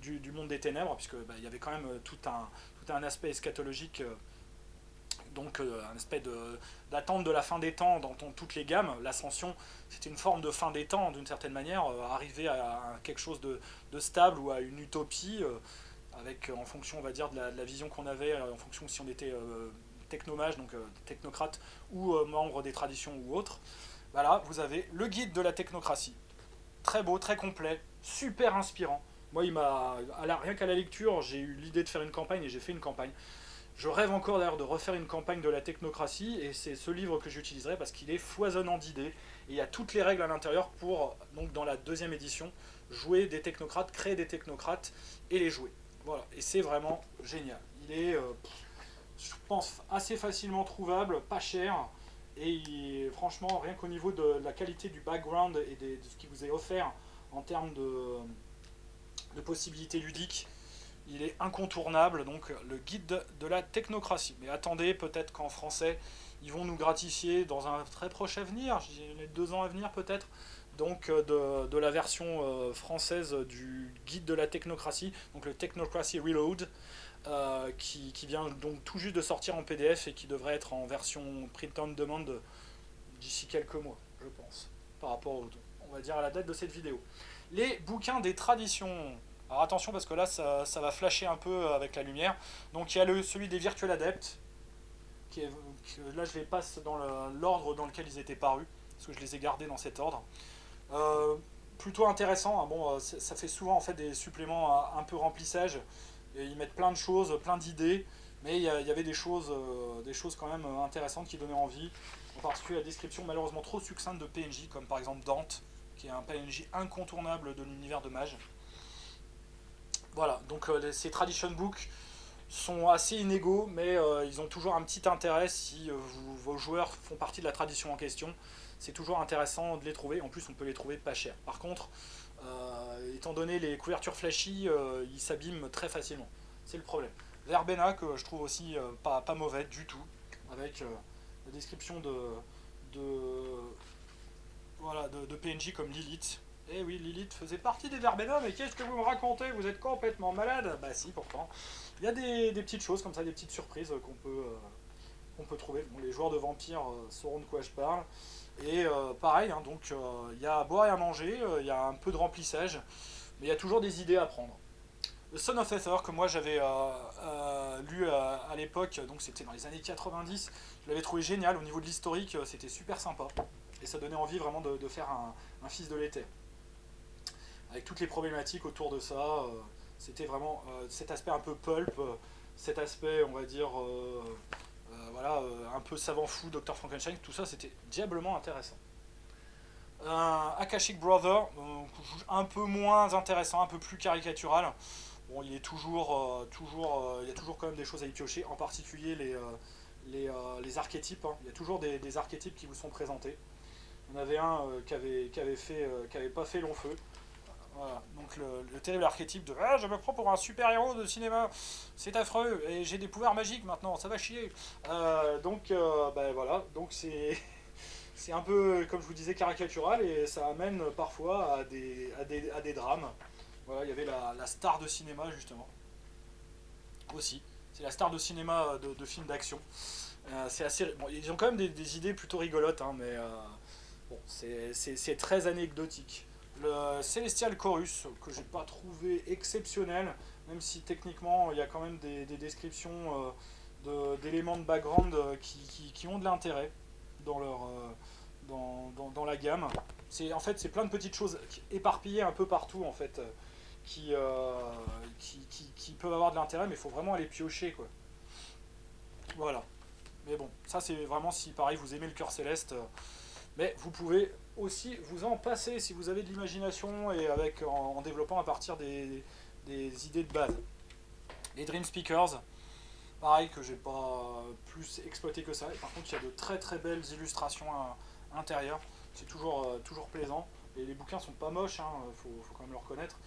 du monde des ténèbres, puisque il y avait quand même tout un aspect eschatologique, donc un aspect d'attente de la fin des temps dans toutes les gammes. L'ascension, c'était une forme de fin des temps d'une certaine manière, arriver à quelque chose de stable ou à une utopie, avec en fonction, on va dire, de la vision qu'on avait, en fonction si on était technomage, donc technocrate, ou membre des traditions ou autres. Voilà, vous avez le guide de la technocratie. Très beau, très complet, super inspirant. Moi, rien qu'à la lecture, j'ai eu l'idée de faire une campagne et j'ai fait une campagne. Je rêve encore d'ailleurs de refaire une campagne de la technocratie, et c'est ce livre que j'utiliserai parce qu'il est foisonnant d'idées et il y a toutes les règles à l'intérieur pour, donc dans la deuxième édition, jouer des technocrates, créer des technocrates et les jouer. Voilà, et c'est vraiment génial. Il est, je pense, assez facilement trouvable, pas cher, et franchement, rien qu'au niveau de la qualité du background et de ce qui vous est offert en termes de possibilités ludiques, il est incontournable, donc le guide de la technocratie. Mais attendez, peut-être qu'en français, ils vont nous gratifier dans un très proche avenir, les 2 ans à venir peut-être, donc de la version française du guide de la technocratie, donc le Technocracy Reload, qui vient donc tout juste de sortir en PDF et qui devrait être en version print on demand d'ici quelques mois, je pense. par rapport, on va dire, à la date de cette vidéo. Les bouquins des traditions. Alors attention parce que là ça va flasher un peu avec la lumière. Donc il y a celui des Virtual Adepts, là je les passe dans l'ordre dans lequel ils étaient parus, parce que je les ai gardés dans cet ordre. Euh, Plutôt intéressant, hein. Bon, ça fait souvent en fait des suppléments un peu remplissage, et ils mettent plein de choses, plein d'idées, mais il y avait des choses quand même intéressantes qui donnaient envie, en particulier la description malheureusement trop succincte de PNJ, comme par exemple Dante, qui est un PNJ incontournable de l'univers de Mage. Voilà, donc ces tradition books sont assez inégaux, mais ils ont toujours un petit intérêt si vos joueurs font partie de la tradition en question. C'est toujours intéressant de les trouver. En plus, on peut les trouver pas cher. Par contre, étant donné les couvertures flashy, ils s'abîment très facilement. C'est le problème. Verbena, que je trouve aussi pas mauvais du tout, avec la description de, voilà, de PNJ comme Lilith. Eh oui, Lilith faisait partie des Verbena, mais qu'est-ce que vous me racontez? Vous êtes complètement malade? Bah si, pourtant. Il y a des petites choses comme ça, des petites surprises qu'on peut trouver. Bon, les joueurs de vampires sauront de quoi je parle. Et pareil, hein, donc il y a à boire et à manger, il y a un peu de remplissage, mais il y a toujours des idées à prendre. Le Son of Ether, que moi j'avais lu à l'époque, donc c'était dans les années 90, je l'avais trouvé génial. Au niveau de l'historique, c'était super sympa. Et ça donnait envie vraiment de faire un fils de l'éther. Avec toutes les problématiques autour de ça, c'était vraiment cet aspect un peu pulp, cet aspect, on va dire, voilà, un peu savant fou, Dr. Frankenstein, tout ça c'était diablement intéressant. Akashic Brother, un peu moins intéressant, un peu plus caricatural. Bon, il est il y a toujours quand même des choses à y piocher, en particulier les archétypes, hein. Il y a toujours des archétypes qui vous sont présentés. Il y en avait un qui avait pas fait long feu. Voilà, donc le terrible archétype de ah, je me prends pour un super-héros de cinéma, c'est affreux, et j'ai des pouvoirs magiques maintenant, ça va chier. Ben voilà, donc c'est un peu, comme je vous disais, caricatural, et ça amène parfois à des drames. Voilà, il y avait la star de cinéma, justement, aussi. C'est la star de cinéma de films d'action. C'est assez. Bon, ils ont quand même des idées plutôt rigolotes, hein, mais bon, c'est très anecdotique. Le Celestial Chorus, que j'ai pas trouvé exceptionnel, même si techniquement il y a quand même des descriptions d'éléments de background qui ont de l'intérêt dans, dans la gamme. En fait, c'est plein de petites choses éparpillées un peu partout, en fait, qui, euh, qui peuvent avoir de l'intérêt, mais il faut vraiment aller piocher, quoi. Voilà. Mais bon, ça c'est vraiment si pareil vous aimez le cœur céleste, mais vous pouvez aussi vous en passer si vous avez de l'imagination et en développant à partir des idées de base. Les Dream Speakers, pareil que j'ai pas plus exploité que ça. Et par contre, il y a de très très belles illustrations intérieures. C'est toujours plaisant. Et les bouquins sont pas moches, hein, faut quand même le reconnaître.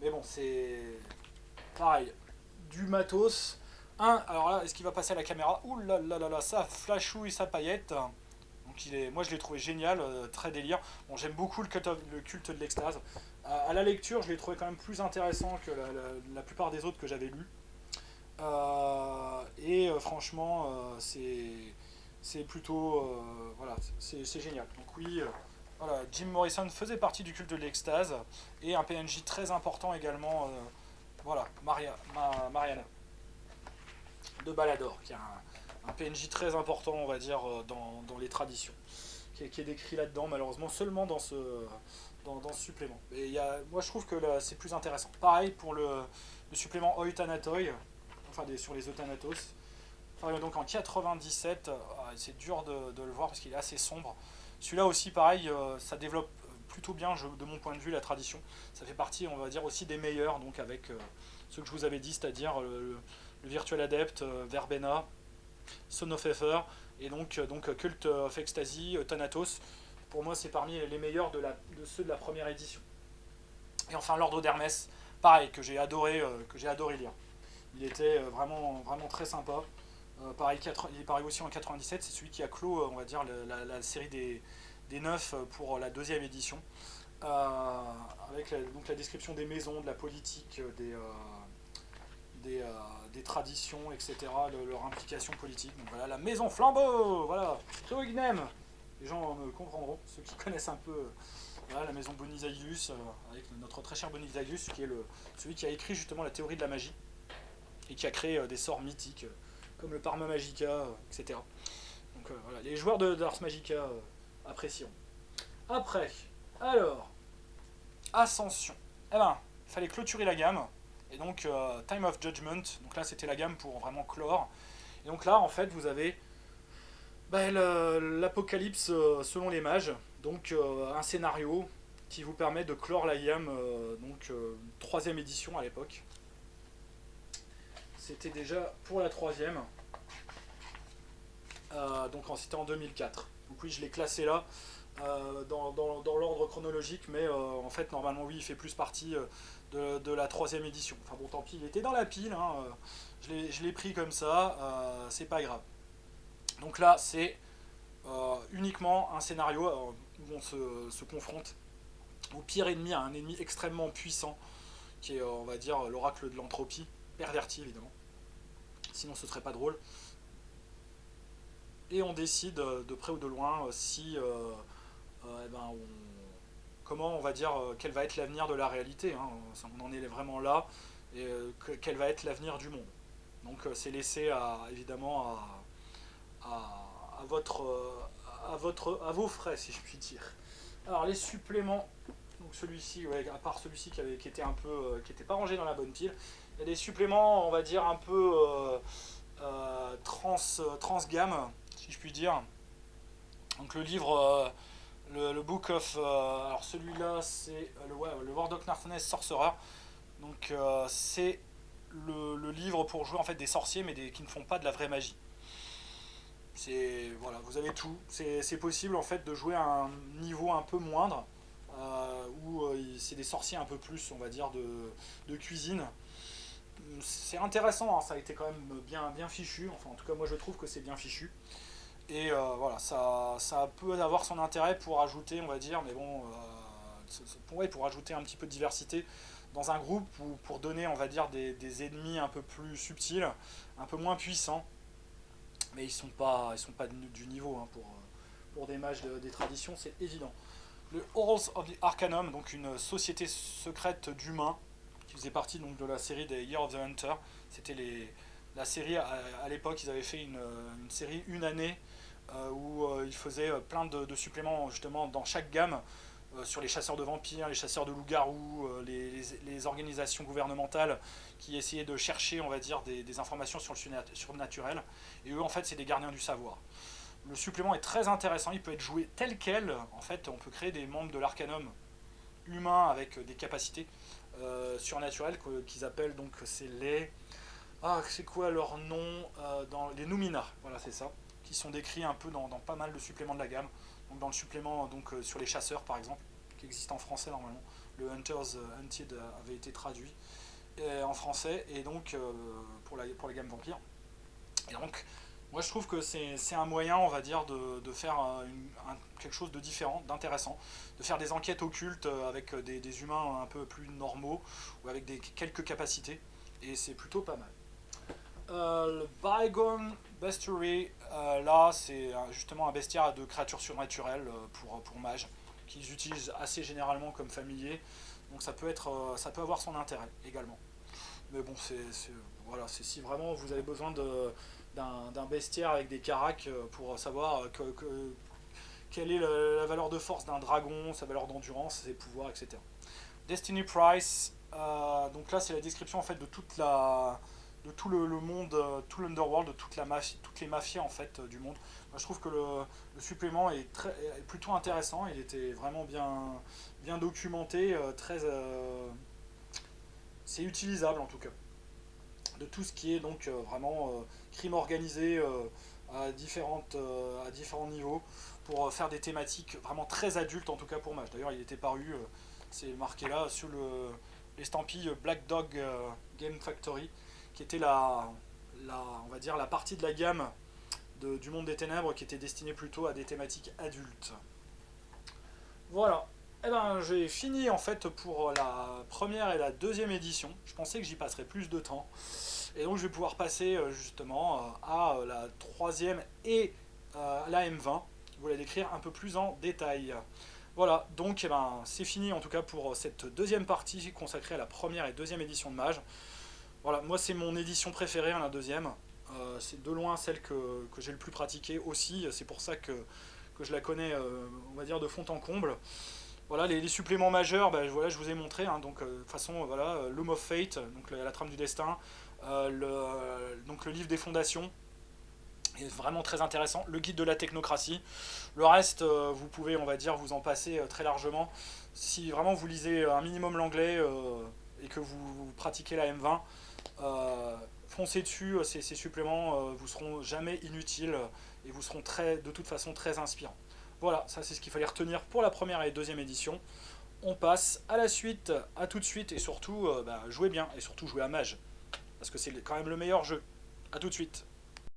Mais bon, c'est pareil, du matos. Alors là, est-ce qu'il va passer à la caméra? Ouh là là là là, ça flashouille, ça paillette. Donc moi je l'ai trouvé génial, très délire. Bon, j'aime beaucoup le culte de l'extase. À la lecture, je l'ai trouvé quand même plus intéressant que la plupart des autres que j'avais lus. Franchement, c'est plutôt voilà, c'est génial. Donc oui, voilà, Jim Morrison faisait partie du culte de l'extase et un PNJ très important également. Voilà, Mariana de Balador, qui est un PNJ très important, on va dire, dans les traditions, qui est décrit là-dedans, malheureusement, seulement dans ce supplément. Moi, je trouve que c'est plus intéressant. Pareil pour le supplément Oithanatoi, enfin sur les Euthanatos. Enfin, donc en 97, c'est dur de le voir parce qu'il est assez sombre. Celui-là aussi, pareil, ça développe plutôt bien, de mon point de vue, la tradition. Ça fait partie, on va dire, aussi des meilleurs, donc avec ceux que je vous avais dit, c'est-à-dire le Virtual Adept, Verbena, Son of Ether, et donc Cult of Ecstasy, Thanatos. Pour moi, c'est parmi les meilleurs de ceux de la première édition. Et enfin, l'Ordre d'Hermès, pareil, que j'ai adoré lire. Il était vraiment, vraiment très sympa. Pareil, il est paru aussi en 97, c'est celui qui a clos, on va dire, la série des 9 pour la deuxième édition. Avec donc la description des maisons, de la politique, des traditions, etc., leur implication politique. Donc voilà, la maison flambeau, voilà, Truignem. les gens me comprendront, ceux qui connaissent un peu voilà, la maison Bonizagius, avec notre très cher Bonizagius, qui est celui qui a écrit justement la théorie de la magie, et qui a créé des sorts mythiques, comme le Parma Magica, etc. Donc voilà, les joueurs d'Ars Magica apprécieront. Après, alors, Ascension. Eh ben, il fallait clôturer la gamme. Et donc, Time of Judgment. Donc là, c'était la gamme pour vraiment clore. Et donc là, en fait, vous avez l'apocalypse selon les mages. Donc, un scénario qui vous permet de clore la gamme. Donc, troisième édition à l'époque. C'était déjà pour la troisième. Donc, c'était en 2004. Donc oui, je l'ai classé là. Dans l'ordre chronologique, mais en fait normalement oui il fait plus partie de la troisième édition. Enfin bon tant pis, il était dans la pile, hein, je l'ai pris comme ça, c'est pas grave. Donc là c'est uniquement un scénario où on se confronte au pire ennemi, à un ennemi extrêmement puissant, qui est on va dire l'oracle de l'entropie, perverti évidemment, sinon ce serait pas drôle. Et on décide de près ou de loin si eh ben, comment on va dire quel va être l'avenir de la réalité, hein, on en est vraiment là, et quel va être l'avenir du monde. Donc c'est laissé évidemment à vos frais si je puis dire. Alors les suppléments, donc celui-ci, ouais, à part celui-ci qui était un peu qui était pas rangé dans la bonne pile, il y a des suppléments on va dire un peu trans gamme si je puis dire. Donc le livre le Book of. Alors celui-là, c'est le World of Darkness Sorcerer. Donc c'est le livre pour jouer en fait des sorciers, mais qui ne font pas de la vraie magie. Voilà, vous avez tout. C'est possible en fait de jouer à un niveau un peu moindre, où c'est des sorciers un peu plus, on va dire, de cuisine. C'est intéressant, hein, ça a été quand même bien fichu. Enfin, en tout cas, moi je trouve que c'est bien fichu. Et voilà, ça peut avoir son intérêt pour ajouter, on va dire, mais bon, ouais, pour ajouter un petit peu de diversité dans un groupe ou pour donner, on va dire, des ennemis un peu plus subtils, un peu moins puissants, mais ils sont pas du niveau hein, pour des mages des traditions, c'est évident. Le Halls of the Arcanum, donc une société secrète d'humains qui faisait partie donc de la série des Year of the Hunter. C'était la série à l'époque, ils avaient fait une série une année où ils faisaient plein de suppléments justement dans chaque gamme sur les chasseurs de vampires, les chasseurs de loups-garous, les organisations gouvernementales qui essayaient de chercher, on va dire, des informations sur le surnaturel. Et eux, en fait, c'est des gardiens du savoir. Le supplément est très intéressant, il peut être joué tel quel. En fait, on peut créer des membres de l'Arcanum humains avec des capacités surnaturelles qu'ils appellent donc c'est les... Ah, c'est quoi leur nom dans les Numina, voilà, c'est ça, qui sont décrits un peu dans pas mal de suppléments de la gamme. Donc dans le supplément donc, sur les chasseurs par exemple, qui existe en français normalement, le Hunters Hunted avait été traduit en français, et donc pour la gamme vampire. Et donc moi je trouve que c'est un moyen, on va dire, de faire quelque chose de différent, d'intéressant, de faire des enquêtes occultes avec des humains un peu plus normaux, ou avec quelques capacités, et c'est plutôt pas mal. Le Bygone Bestiary, là c'est justement un bestiaire de créatures surnaturelles pour mages, qu'ils utilisent assez généralement comme familiers, donc ça peut avoir son intérêt également. Mais bon, voilà, c'est si vraiment vous avez besoin d'un bestiaire avec des caracs pour savoir quelle est la valeur de force d'un dragon, sa valeur d'endurance, ses pouvoirs, etc. Destiny Price, donc là c'est la description en fait de de tout le monde, tout l'underworld, de toutes les mafias en fait du monde. Moi, je trouve que le supplément est plutôt intéressant, il était vraiment bien documenté, c'est utilisable en tout cas. De tout ce qui est donc vraiment crime organisé à différents niveaux, pour faire des thématiques vraiment très adultes en tout cas pour Mage. D'ailleurs il était paru, c'est marqué là sur l'estampille Black Dog Game Factory, qui était on va dire la partie de la gamme du monde des ténèbres qui était destinée plutôt à des thématiques adultes. Voilà. Eh ben, j'ai fini en fait pour la première et la deuxième édition. Je pensais que j'y passerais plus de temps. Et donc je vais pouvoir passer justement à la troisième et à la M20, vous la décrire un peu plus en détail. Voilà, donc eh ben, c'est fini en tout cas pour cette deuxième partie consacrée à la première et deuxième édition de Mage. Voilà, moi c'est mon édition préférée, hein, la deuxième. C'est de loin celle que j'ai le plus pratiquée aussi, c'est pour ça que je la connais, on va dire, de fond en comble. Voilà, les suppléments majeurs, bah, voilà, je vous ai montré, hein, donc de toute façon, voilà, Loom of Fate, donc la trame du destin, donc le livre des fondations, est vraiment très intéressant, le guide de la technocratie. Le reste, vous pouvez, on va dire, vous en passer très largement. Si vraiment vous lisez un minimum l'anglais et que vous pratiquez la M20, foncez dessus, ces suppléments vous seront jamais inutiles et vous seront de toute façon très inspirants. Voilà, ça c'est ce qu'il fallait retenir pour la première et deuxième édition. On passe à la suite, à tout de suite, et surtout, jouez bien, et surtout jouez à Mage, parce que c'est quand même le meilleur jeu. A tout de suite.